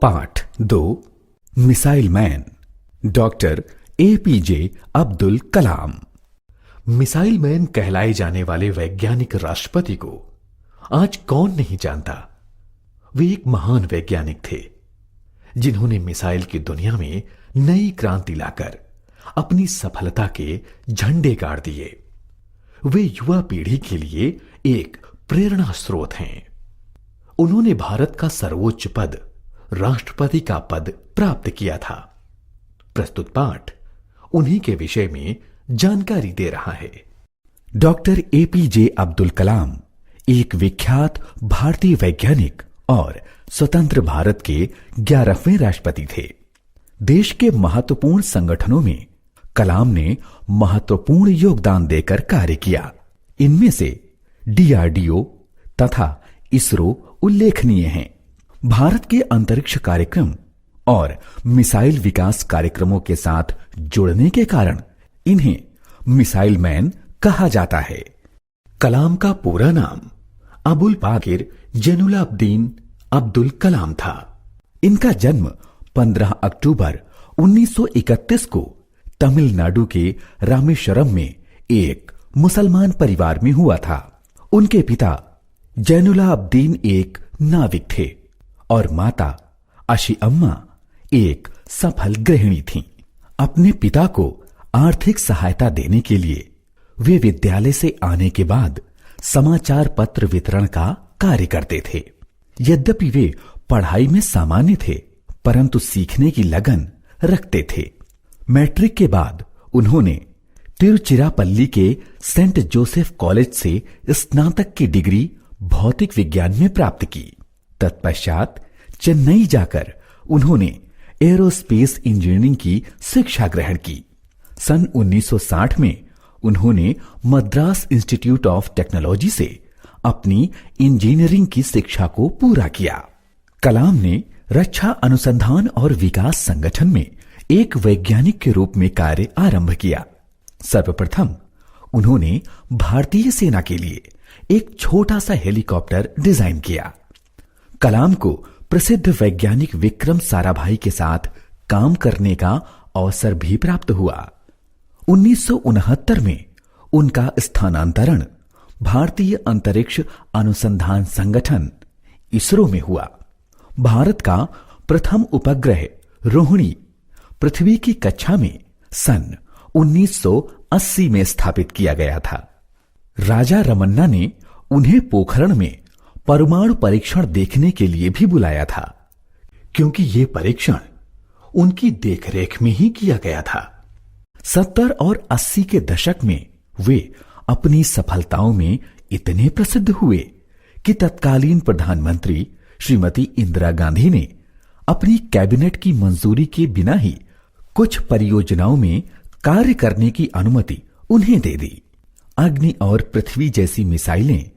पाठ 2 missile man doctor APJ Abdul Kalam. Missile man कहलाए जाने वाले वैज्ञानिक राष्ट्रपति को आज कौन नहीं जानता। वे एक महान वैज्ञानिक थे जिन्होंने मिसाइल की दुनिया में नई क्रांति लाकर अपनी सफलता के झंडे गाड़ दिए। वे युवा पीढ़ी के लिए एक प्रेरणा स्रोत हैं। उन्होंने भारत का सर्वोच्च पद राष्ट्रपति का पद प्राप्त किया था। प्रस्तुत पाठ उन्हीं के विषय में जानकारी दे रहा है। डॉक्टर एपीजे अब्दुल कलाम एक विख्यात भारतीय वैज्ञानिक और स्वतंत्र भारत के 11वें राष्ट्रपति थे। देश के महत्वपूर्ण संगठनों में कलाम ने महत्वपूर्ण योगदान देकर कार्य किया। इनमें से डीआरडीओ तथा इसरो उल्लेखनीय हैं। भारत के अंतरिक्ष कार्यक्रम और मिसाइल विकास कार्यक्रमों के साथ जुड़ने के कारण इन्हें मिसाइल मैन कहा जाता है। कलाम का पूरा नाम अबुल बाकिर जैनुलाब्दीन अब्दुल कलाम था। इनका जन्म 15 अक्टूबर 1931 को तमिलनाडु के रामेश्वरम में एक मुसलमान परिवार में हुआ था। उनके पिता जैनुलाब्दीन एक नाविक थे और माता अशी अम्मा एक सफल गृहिणी थीं। अपने पिता को आर्थिक सहायता देने के लिए वे विद्यालय से आने के बाद समाचार पत्र वितरण का कार्य करते थे। यद्यपि वे पढ़ाई में सामान्य थे, परंतु सीखने की लगन रखते थे। मैट्रिक के बाद उन्होंने तिरुचिरापल्ली के सेंट जोसेफ कॉलेज से स्नातक की डिग्री भौतिक विज्ञान में प्राप्त की। तत्पश्चात चेन्नई जाकर उन्होंने एरोस्पेस इंजीनियरिंग की शिक्षा ग्रहण की। सन 1960 में उन्होंने मद्रास इंस्टीट्यूट ऑफ टेक्नोलॉजी से अपनी इंजीनियरिंग की शिक्षा को पूरा किया। कलाम ने रक्षा अनुसंधान और विकास संगठन में एक वैज्ञानिक के रूप में कार्य आरंभ किया। सर्वप्रथम उन्होंने भारतीय सेना के लिए एक छोटा सा हेलीकॉप्टर डिजाइन किया। कलाम को प्रसिद्ध वैज्ञानिक विक्रम साराभाई के साथ काम करने का अवसर भी प्राप्त हुआ। 1969 में उनका स्थानांतरण भारतीय अंतरिक्ष अनुसंधान संगठन इसरो में हुआ। भारत का प्रथम उपग्रह रोहिणी पृथ्वी की कक्षा में सन 1980 में स्थापित किया गया था। राजा रमन्ना ने उन्हें पोखरण में परमाणु परीक्षण देखने के लिए भी बुलाया था, क्योंकि यह परीक्षण उनकी देखरेख में ही किया गया था। 70 और 80 के दशक में वे अपनी सफलताओं में इतने प्रसिद्ध हुए कि तत्कालीन प्रधानमंत्री श्रीमती इंदिरा गांधी ने अपनी कैबिनेट की मंजूरी के बिना ही कुछ परियोजनाओं में कार्य करने की अनुमति उन्हें दे दी। अग्नि और पृथ्वी जैसी मिसाइलें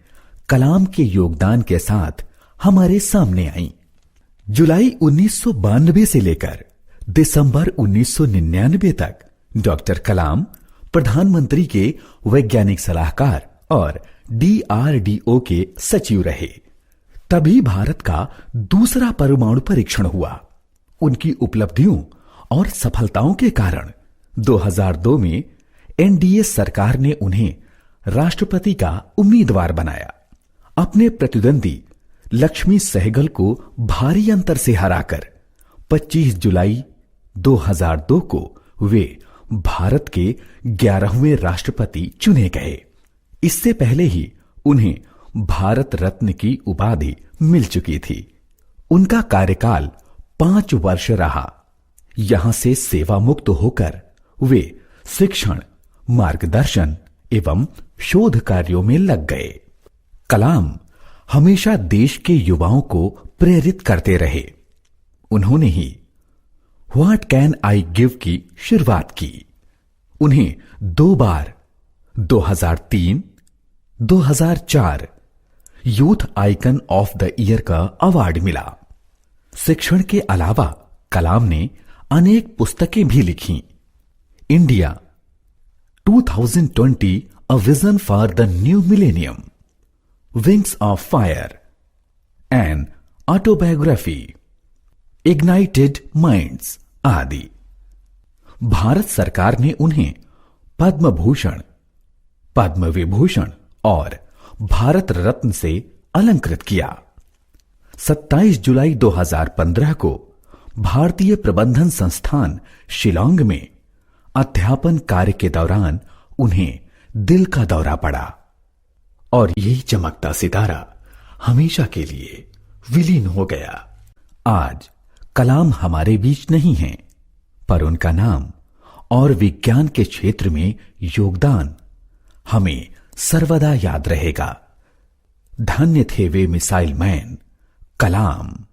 कलाम के योगदान के साथ हमारे सामने आईं। जुलाई 1992 से लेकर दिसंबर 1999 तक डॉक्टर कलाम प्रधानमंत्री के वैज्ञानिक सलाहकार और डीआरडीओ के सचिव रहे। तभी भारत का दूसरा परमाणु परीक्षण हुआ। उनकी उपलब्धियों और सफलताओं के कारण 2002 में एनडीए सरकार ने उन्हें राष्ट्रपति का उम्मीदवार बनाया। अपने प्रतिद्वंदी लक्ष्मी सहगल को भारी अंतर से हराकर 25 जुलाई 2002 को वे भारत के 11वें राष्ट्रपति चुने गए। इससे पहले ही उन्हें भारत रत्न की उपाधि मिल चुकी थी। उनका कार्यकाल 5 वर्ष रहा। यहां से सेवा मुक्त होकर वे शिक्षण, मार्गदर्शन एवं शोध कार्यों में लग गए। कलाम हमेशा देश के युवाओं को प्रेरित करते रहे। उन्होंने ही व्हाट कैन आई गिव की शुरुआत की। उन्हें 2 बार 2003, 2004 youth icon of the year का अवार्ड मिला। शिक्षण के अलावा कलाम ने अनेक पुस्तकें भी लिखीं। India 2020 A Vision for the New Millennium, Wings of Fire, an Autobiography, ignited minds आदि। भारत सरकार ने उन्हें पद्म भूषण, पद्म विभूषण और भारत रत्न से अलंकृत किया। 27 जुलाई 2015 को भारतीय प्रबंधन संस्थान शिलांग में अध्यापन कार्य के दौरान उन्हें दिल का दौरा पड़ा और यही चमकता सितारा हमेशा के लिए विलीन हो गया। आज कलाम हमारे बीच नहीं हैं, पर उनका नाम और विज्ञान के क्षेत्र में योगदान हमें सर्वदा याद रहेगा। धन्य थे वे मिसाइल मैन कलाम।